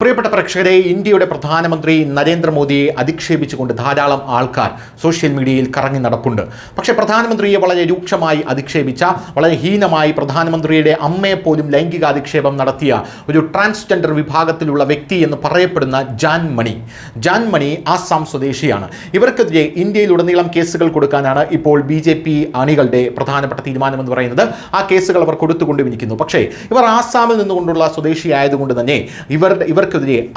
പ്രിയപ്പെട്ട പ്രേക്ഷകരെ, ഇന്ത്യയുടെ പ്രധാനമന്ത്രി നരേന്ദ്രമോദിയെ അധിക്ഷേപിച്ചുകൊണ്ട് ധാരാളം ആൾക്കാർ സോഷ്യൽ മീഡിയയിൽ കറങ്ങി നടപ്പുണ്ട്. പക്ഷേ പ്രധാനമന്ത്രിയെ വളരെ രൂക്ഷമായി അധിക്ഷേപിച്ച, വളരെ ഹീനമായി പ്രധാനമന്ത്രിയുടെ അമ്മയെപ്പോലും ലൈംഗിക അധിക്ഷേപം നടത്തിയ ഒരു ട്രാൻസ്ജെൻഡർ വിഭാഗത്തിലുള്ള വ്യക്തി എന്ന് പറയപ്പെടുന്ന ജാൻ മണി ആസാം സ്വദേശിയാണ്. ഇവർക്കെതിരെ ഇന്ത്യയിലുടനീളം കേസുകൾ കൊടുക്കാനാണ് ഇപ്പോൾ BJP അണികളുടെ പ്രധാനപ്പെട്ട തീരുമാനമെന്ന് പറയുന്നത്. ആ കേസുകൾ അവർ കൊടുത്തുകൊണ്ടിരിക്കുന്നു. പക്ഷേ ഇവർ ആസാമിൽ നിന്നുകൊണ്ടുള്ള സ്വദേശിയായതുകൊണ്ട് തന്നെ ഇവർക്കെതിരെ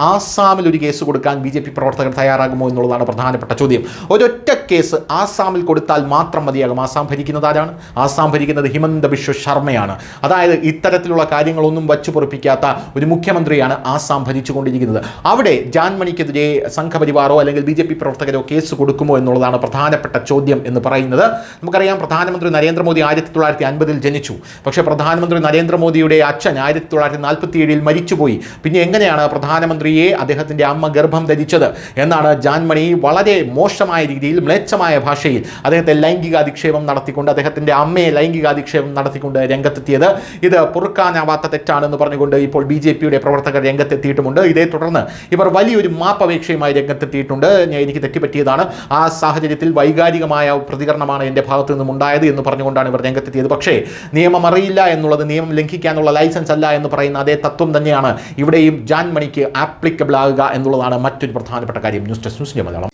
ആസാമിൽ ഒരു കേസ് കൊടുക്കാൻ BJP പ്രവർത്തകർ തയ്യാറാകുമോ എന്നുള്ളതാണ് പ്രധാനപ്പെട്ട ചോദ്യം. ഒരൊറ്റ കേസ് ആസാമിൽ കൊടുത്താൽ മാത്രം മതിയാകും. ആസാം ഭരിക്കുന്നത് ആരാണ്? ആസാം ഭരിക്കുന്നത് ഹിമന്ത ബിശ്വ ശർമ്മയാണ്. അതായത് ഇത്തരത്തിലുള്ള കാര്യങ്ങളൊന്നും വച്ചു പൊറിപ്പിക്കാത്ത ഒരു മുഖ്യമന്ത്രിയാണ് ആസാം ഭരിച്ചുകൊണ്ടിരിക്കുന്നത്. അവിടെ ജാൻ മണിക്കെതിരെ സംഘപരിവാറോ അല്ലെങ്കിൽ BJP പ്രവർത്തകരോ കേസ് കൊടുക്കുമോ എന്നുള്ളതാണ് പ്രധാനപ്പെട്ട ചോദ്യം എന്ന് പറയുന്നത്. നമുക്കറിയാം, പ്രധാനമന്ത്രി നരേന്ദ്രമോദി 1950 ജനിച്ചു. പക്ഷേ പ്രധാനമന്ത്രി നരേന്ദ്രമോദിയുടെ അച്ഛൻ 1947 മരിച്ചുപോയി. പിന്നെ എങ്ങനെയാണ് പ്രധാനമന്ത്രിയെ അദ്ദേഹത്തിൻ്റെ അമ്മ ഗർഭം ധരിച്ചത് എന്നാണ് ജാൻ മണി വളരെ മോശമായ രീതിയിൽ, മ്ലേച്ഛമായ ഭാഷയിൽ അദ്ദേഹത്തെ ലൈംഗിക അധിക്ഷേപം നടത്തിക്കൊണ്ട്, അദ്ദേഹത്തിൻ്റെ അമ്മയെ ലൈംഗിക അധിക്ഷേപം നടത്തിക്കൊണ്ട് രംഗത്തെത്തിയത്. ഇത് പൊറുക്കാനാവാത്ത തെറ്റാണെന്ന് പറഞ്ഞുകൊണ്ട് ഇപ്പോൾ BJPയുടെ പ്രവർത്തകർ രംഗത്തെത്തിയിട്ടുമുണ്ട്. ഇതേ തുടർന്ന് ഇവർ വലിയൊരു മാപ്പപേക്ഷയുമായി രംഗത്തെത്തിയിട്ടുണ്ട്. എനിക്ക് തെറ്റുപറ്റിയതാണ്, ആ സാഹചര്യത്തിൽ വൈകാരികമായ പ്രതികരണമാണ് എൻ്റെ ഭാഗത്തു നിന്നും ഉണ്ടായത് എന്ന് പറഞ്ഞുകൊണ്ടാണ് ഇവർ രംഗത്തെത്തിയത്. പക്ഷേ നിയമം അറിയില്ല എന്നുള്ളത്, നിയമം ലംഘിക്കാനുള്ള ലൈസൻസ് അല്ല എന്ന് പറയുന്ന അതേ തത്വം തന്നെയാണ് ഇവിടെയും ജാൻ മണിക്ക് ആപ്ലിക്കബിൾ ആകുക എന്നുള്ളതാണ് മറ്റൊരു പ്രധാനപ്പെട്ട കാര്യം. News desk, news India Malayalam.